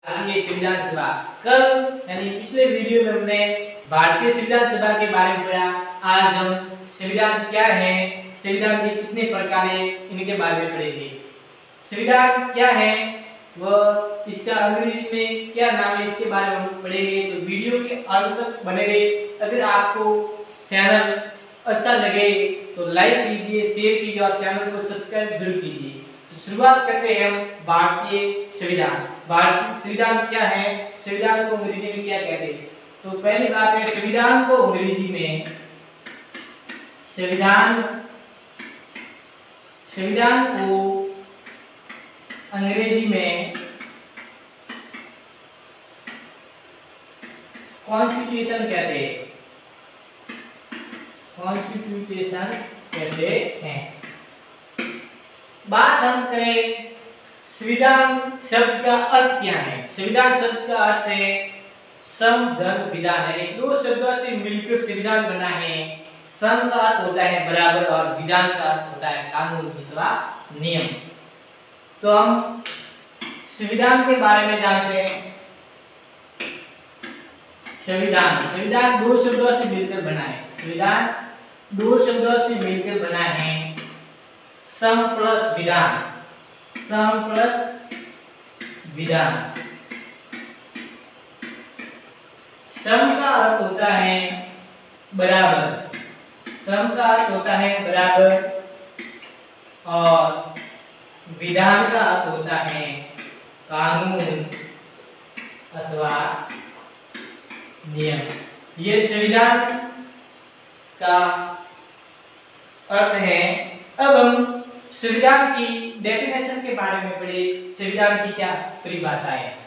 भारतीय संविधान सभा। कल यानी पिछले वीडियो में हमने भारतीय संविधान सभा के बारे में पढ़ा। आज हम संविधान क्या है, संविधान के कितने प्रकार हैं, इनके बारे में पढ़ेंगे। संविधान क्या है, वह इसका अंग्रेजी में क्या नाम है, इसके बारे में हम पढ़ेंगे। तो वीडियो के अंत तक बने रहे। अगर आपको चैनल अच्छा लगे तो लाइक कीजिए, शेयर कीजिए और चैनल को सब्सक्राइब जरूर कीजिए। तो शुरुआत करते हैं हम भारतीय संविधान। भारतीय संविधान क्या है, संविधान को अंग्रेजी में क्या कहते हैं। तो पहली बात है, संविधान को अंग्रेजी में संविधान को अंग्रेजी में कॉन्स्टिट्यूशन कहते हैं। कॉन्स्टिट्यूशन कहते हैं। बात हम करें संविधान शब्द का अर्थ क्या है। संविधान शब्द का अर्थ है समधर्म विधान है। दो शब्दों से मिलकर संविधान बना है। सम का अर्थ होता है बराबर और विधान का अर्थ होता है कानून अथवा नियम। तो हम संविधान के बारे में जानते हैं। संविधान दो शब्दों से मिलकर बना है। संविधान दो शब्दों से मिलकर बना है। सम प्लस विधान। सम प्लस विधान। सम का अर्थ होता है बराबर। सम का अर्थ होता है बराबर और विधान का अर्थ होता है कानून अथवा नियम। ये संविधान का अर्थ है। अब हम संविधान की डेफिनेशन के बारे में पढ़े। संविधान की क्या परिभाषा है।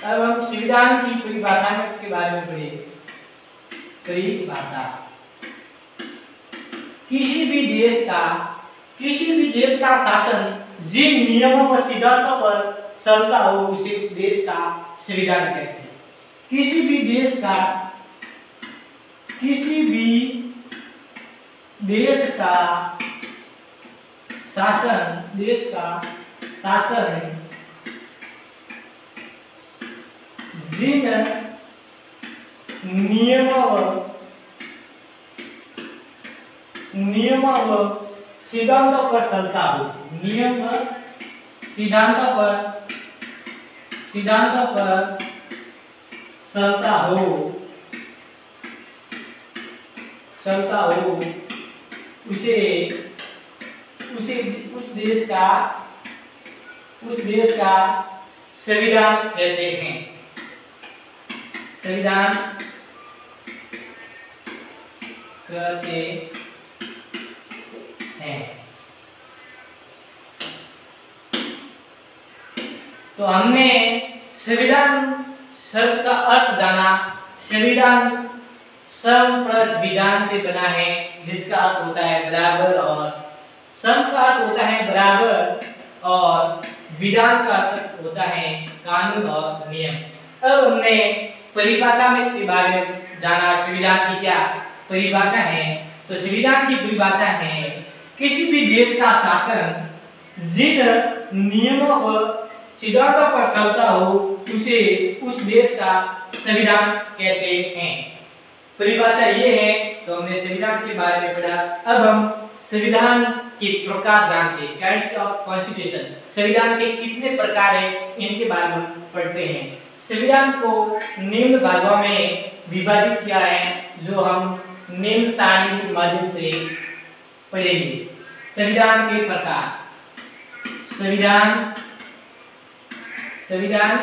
अब हम संविधान की परिभाषा के बारे में पढ़े। परिभाषा किसी भी देश का शासन जिन नियमों व सिद्धांतों पर चलता हो उसे देश का संविधान कहते हैं। किसी भी देश का शासन जिन नियमों व सिद्धांतों पर चलता हो। नियम व सिद्धांतों पर चलता हो उस देश का संविधान कहते हैं। संविधान कहते हैं। तो हमने संविधान शब्द का अर्थ जाना। संविधान सम प्लस विधान से बना है, जिसका अर्थ होता है बराबर और सम का अर्थ होता है बराबर और विधान का अर्थ होता है कानून और नियम। अब हमने परिभाषा में के बारे में जाना। संविधान की क्या परिभाषा है। तो संविधान की परिभाषा है किसी भी देश का शासन जिन नियमों व सिद्धांतों पर चलता हो उसे उस देश का संविधान कहते हैं। परिभाषा ये है। तो हमने संविधान के बारे में पढ़ा। अब हम संविधान के प्रकार जानते हैं। Kinds of constitution. संविधान के कितने प्रकार हैं, इनके बारे में पढ़ते हैं। संविधान को निम्न भागों में विभाजित किया है, जो हम निम्न सारणी के माध्यम से पढ़ेंगे। संविधान के प्रकार। संविधान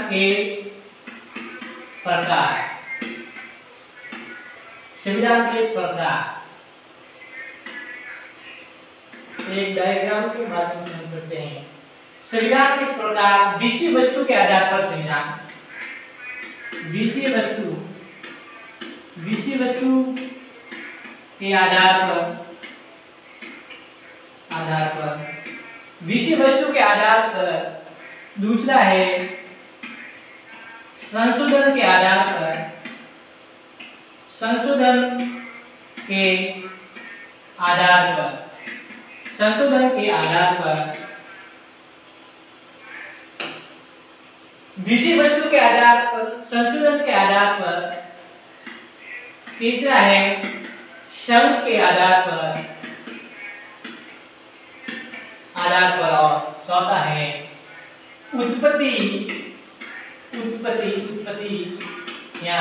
के प्रकार। संविधान के प्रकार एक डायग्राम के माध्यम से हम करते हैं। संविधान के प्रकार विषय वस्तु के आधार पर संविधान। विषय वस्तु के आधार पर दूसरा है संशोधन के आधार पर। संशोधन के आधार पर विषय वस्तु के आधार पर, संशोधन के आधार पर। तीसरा है श्रम के आधार पर और चौथा है उत्पत्ति या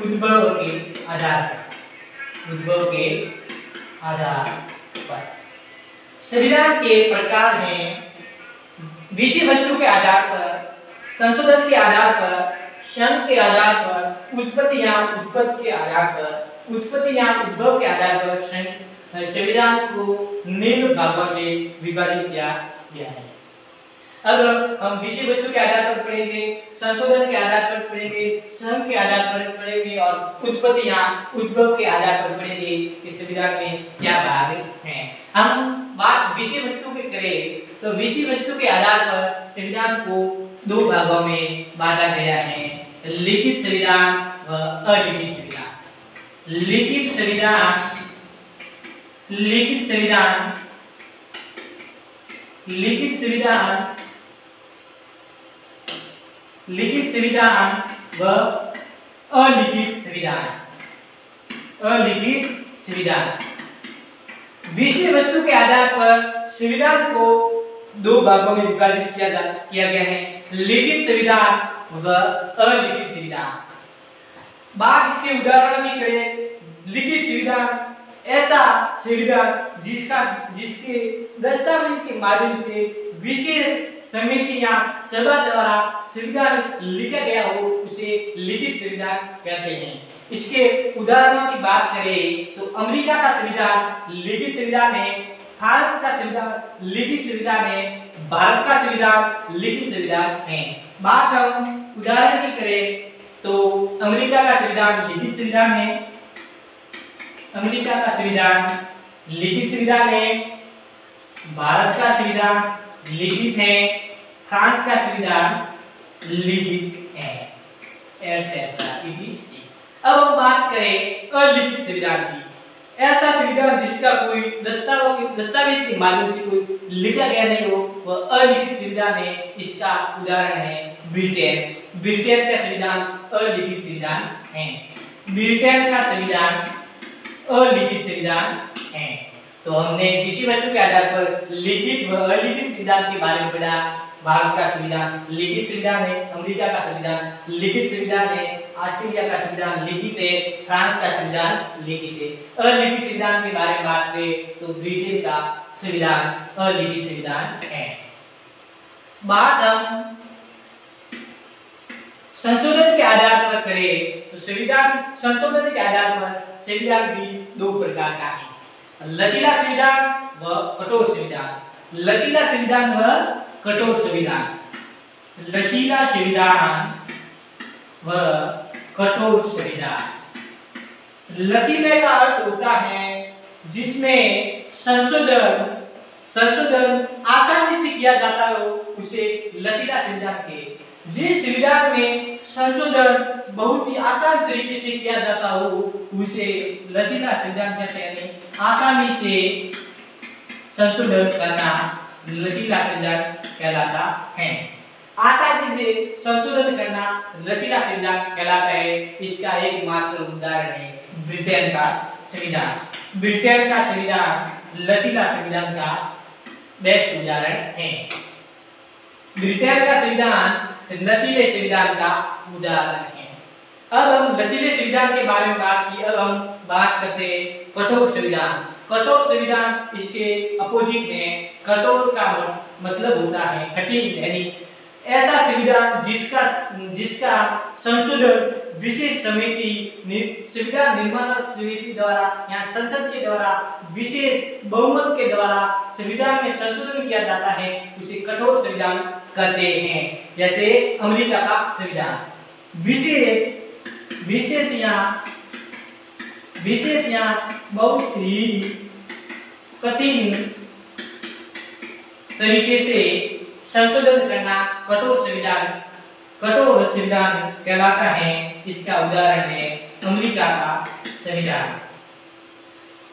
उद्भव के आधार पर। संविधान के प्रकार में विषय वस्तु के आधार पर, संशोधन के आधार पर, श्रम के आधार पर, उत्पत्ति या उद्भव के आधार पर संविधान को निम्न भागों से विभाजित किया गया है। अब हम विषय वस्तु के आधार पर पढ़ेंगे, संशोधन के आधार पर पढ़ेंगे, श्रम के आधार पर पढ़ेंगे और उत्पत्ति या उद्भव के आधार पर पढ़ेंगे कि संविधान में क्या भाग हैं। हम बात विषय वस्तु की करें तो विषय वस्तु के आधार पर संविधान को दो भागों में बांटा गया है, लिखित संविधान व अलिखित संविधान। लिखित संविधान व अलिखित संविधान। विषय वस्तु के आधार पर संविधान को दो भागों में विभाजित किया गया है, लिखित संविधान व अलिखित संविधान। बात इसके उदाहरण में करें, लिखित संविधान ऐसा संविधान जिसके दस्तावेज के माध्यम से विशेष समिति या सभा द्वारा संविधान लिखा गया हो, उसे लिखित संविधान कहते हैं। इसके उदाहरणों की बात करें तो अमेरिका का संविधान लिखित संविधान है, फ्रांस का संविधान लिखित संविधान है, भारत का संविधान लिखित संविधान है। बात हम उदाहरण की करें तो अमेरिका का संविधान लिखित संविधान है, भारत का संविधान लिखित है, फ्रांस का संविधान लिखित है, एटसेट्रा। अब हम बात करें अलिखित संविधान की। ऐसा संविधान जिसका कोई दस्तावेज के माध्यम से कोई लिखा गया नहीं हो, वह अलिखित संविधान है। इसका उदाहरण है ब्रिटेन का संविधान अलिखित संविधान है। अलिखित संविधान है। तो हमने विषय वस्तु के आधार पर लिखित व अलिखित संविधान के बारे में पढ़ा। भारत का संविधान लिखित संविधान है, अमेरिका का संविधान लिखित संविधान है, ऑस्ट्रेलिया का संविधान लिखित है, फ्रांस का संविधान लिखित है। अलिखित संविधान के बारे में बात करें तो ब्रिटेन का संविधान अलिखित संविधान है। बात हम संशोधन के आधार पर करें तो संशोधन के आधार पर संविधान भी दो प्रकार का है, लचीला संविधान व कठोर संविधान। लचीला संविधान व कठोर संविधान। लचीले का अर्थ होता है जिसमें संशोधन आसानी से किया जाता हो, उसे लचीला संविधान कहते। जिस संविधान में संशोधन बहुत ही आसान तरीके से किया जाता हो, उसे लचीला संविधान कहते हैं। आसानी से संशोधन करना लचीला संविधान कहलाता है। आसानी से संशोधन करना लचीला संविधान कहलाता है। इसका एकमात्र उदाहरण है ब्रिटेन का संविधान। ब्रिटेन का संविधान लचीला संविधान का बेस्ट उदाहरण है। ब्रिटेन का संविधान लचीले संविधान का उदाहरण है। अब हम लचीले संविधान के बारे में बात की, अब हम बात करते हैं कठोर संविधान। कठोर संविधान इसके अपोजिट है। कठोर का मतलब होता है कठिन, यानी ऐसा संविधान जिसका संशोधन विशेष संविधान निर्माता समिति द्वारा या संसद के द्वारा विशेष बहुमत के द्वारा संविधान में संशोधन किया जाता है, उसे कठोर संविधान कहते हैं। जैसे अमेरिका का संविधान विशेष या बहुत ही कठिन तरीके से संशोधन करना कठोर संविधान कहलाता है। इसका उदाहरण है अमेरिका का संविधान।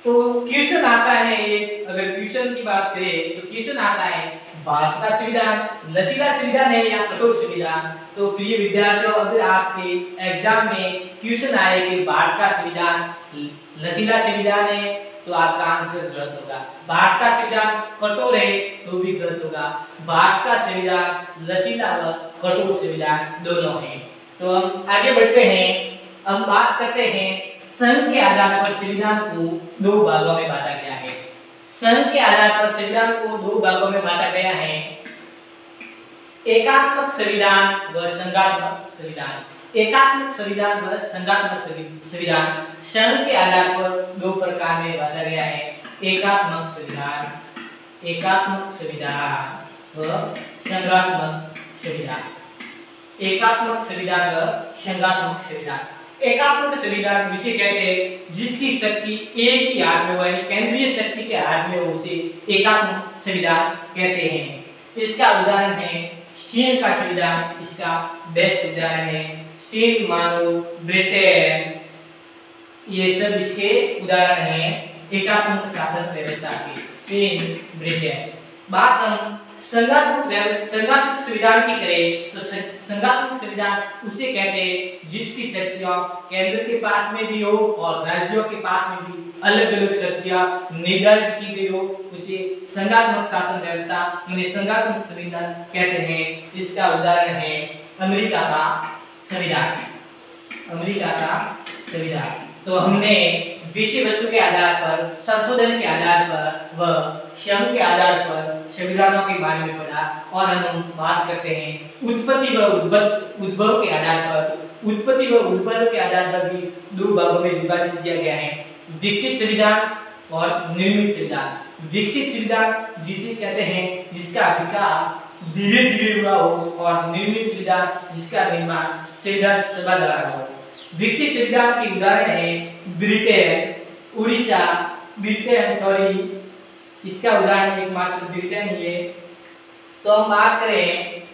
तो क्वेश्चन आता है, अगर क्वेश्चन की बात करें तो क्वेश्चन आता है भारत का संविधान लचीला संविधान है या कठोर संविधान। तो प्रिय विद्यार्थियों, अगर आपके एग्जाम में क्वेश्चन आए कि भारत का संविधान लचीला संविधान है तो आपका आंसर गलत होगा। भारत का संविधान कठोर है तो भी गलत होगा। भारत का संविधान लचीला व कठोर संविधान दोनों है। तो हम आगे बढ़ते हैं। हम बात करते हैं संघ के आधार पर संविधान को दो भागों में बांटा गया है। संघ के आधार पर संविधान को दो भागों में बांटा गया है, एकात्मक संविधान व संघात्मक संविधान। एकात्मक संविधान व संघात्मक संविधान संघ के आधार पर दो प्रकार में बांटा गया है, एकात्मक संविधान व संघात्मक संविधान। एकात्मक संविधान व संघात्मक संविधान। एकात्मक संविधान जिसे कहते हैं जिसकी शक्ति एक ही हाथ में हो, यानी केंद्रीय शक्ति के हाथ में हो, उसे एकात्मक संविधान कहते हैं। इसका उदाहरण है चीन का संविधान, इसका बेस्ट उदाहरण है चीन, मानो ब्रिटेन, ये सब इसके उदाहरण हैं एकात्मक शासन व्यवस्था के, चीन, ब्रिटेन। बात हम संघात्मक संविधान की करें तो संघात्मक संविधान उसे कहते हैं जिसकी शक्तियां केंद्र के पास में भी हो और राज्यों के पास में भी अलग अलग शक्तियां निर्धारित की गई हो, उसे संघात्मक शासन व्यवस्था यानी संघात्मक संविधान कहते हैं। इसका उदाहरण है अमेरिका का संविधान। अमेरिका का संविधान। तो हमने विषय वस्तु के आधार पर, संशोधन के आधार पर व श्रम के आधार पर संविधानों के बारे में पढ़ा और हम बात करते हैं उत्पत्ति व उद्भव के आधार पर। उत्पत्ति व उद्भव के आधार पर भी दो भागों में विभाजित किया गया है, विकसित संविधान और निर्मित संविधान। विकसित संविधान जिसे कहते हैं जिसका विकास धीरे धीरे हुआ हो, और निर्मित संविधान जिसका निर्माण संविधान सभा द्वारा हो। विकसित संविधान के उदाहरण है ब्रिटेन, उड़ीसा, इसका उदाहरण एकमात्र ब्रिटेन ही है। तो हम बात करें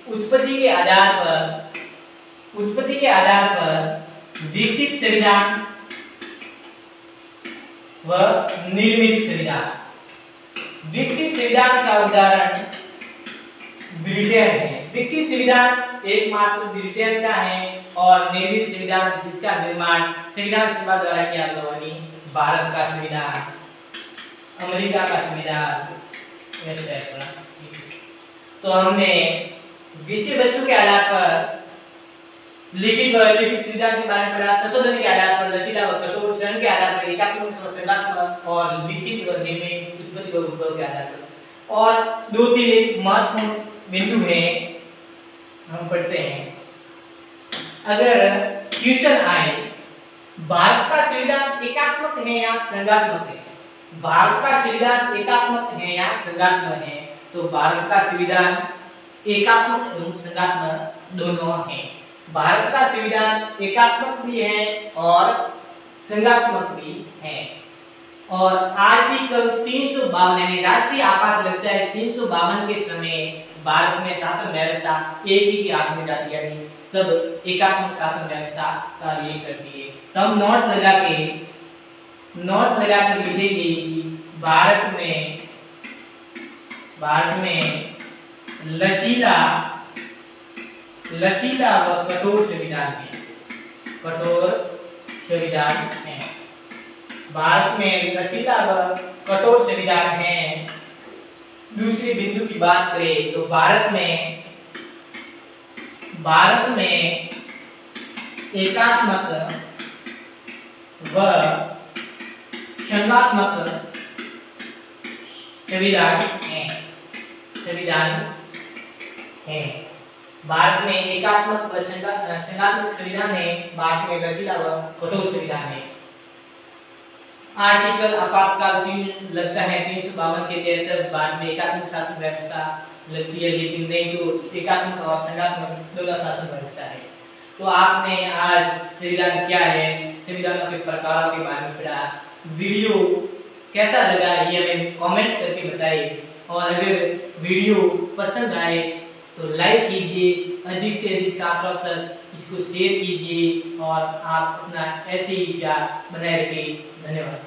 उत्पत्ति के आधार पर विकसित संविधान व निर्मित संविधान। विकसित संविधान का उदाहरण ब्रिटेन है। विकसित संविधान एकमात्र ब्रिटेन का है और निर्मित संविधान जिसका निर्माण संविधान सभा द्वारा किया गया, यानी भारत का संविधान, अमेरिका का संविधान। तो हमने विषय वस्तु के आधार पर लिखित व अलिखित संविधान के बारे में पढ़ा, संशोधन के आधार पर लचीला व कठोर, संघ के आधार पर एकात्मक व संघात्मक, और विकसित व निर्मित उत्पत्ति व उद्भव के आधार पर। और दो तीन एक महत्वपूर्ण बिंदु है हम पढ़ते हैं। अगर क्वेश्चन आए भारत का संविधान एकात्मक है या संघात्मक है, भारत का संविधान एकात्मक है या संघात्मक है, तो भारत का संविधान एकात्मक एवं संघात्मक दोनों है। भारत का संविधान एकात्मक भी है और संघात्मक भी है। और आर्टिकल 352 यानी राष्ट्रीय आपात लगता है 352 के समय भारत में शासन व्यवस्था एक ही के हाथ में जाती है, तब एकात्मक शासन व्यवस्था कार्य करती है। तब नोट लगा के लिखेंगे कि भारत में लचीला व कठोर संविधान है, कठोर संविधान है। भारत में लचीला व कठोर संविधान है। दूसरे बिंदु की बात करें तो भारत में एकात्मक व संघात्मक संविधान है। भारत में एकात्मक व संघात्मक संविधान है, भारत में लचीला व कठोर संविधान है। आर्टिकल आपातकाल 3 लगता है 352 के तहत भारत में एकात्मक शासन व्यवस्था लगती है, लेकिन नहीं तो एकात्मक और संघात्मक दोनों शासन व्यवस्था है। तो आपने आज संविधान क्या है, संविधानों के प्रकारों के बारे में पढ़ा। वीडियो कैसा लगा ये हमें कमेंट करके बताइए, और अगर वीडियो पसंद आए तो लाइक कीजिए, अधिक से अधिक छात्रों तक इसको शेयर कीजिए और आप अपना ऐसे ही प्यार बनाए रखिए। धन्यवाद।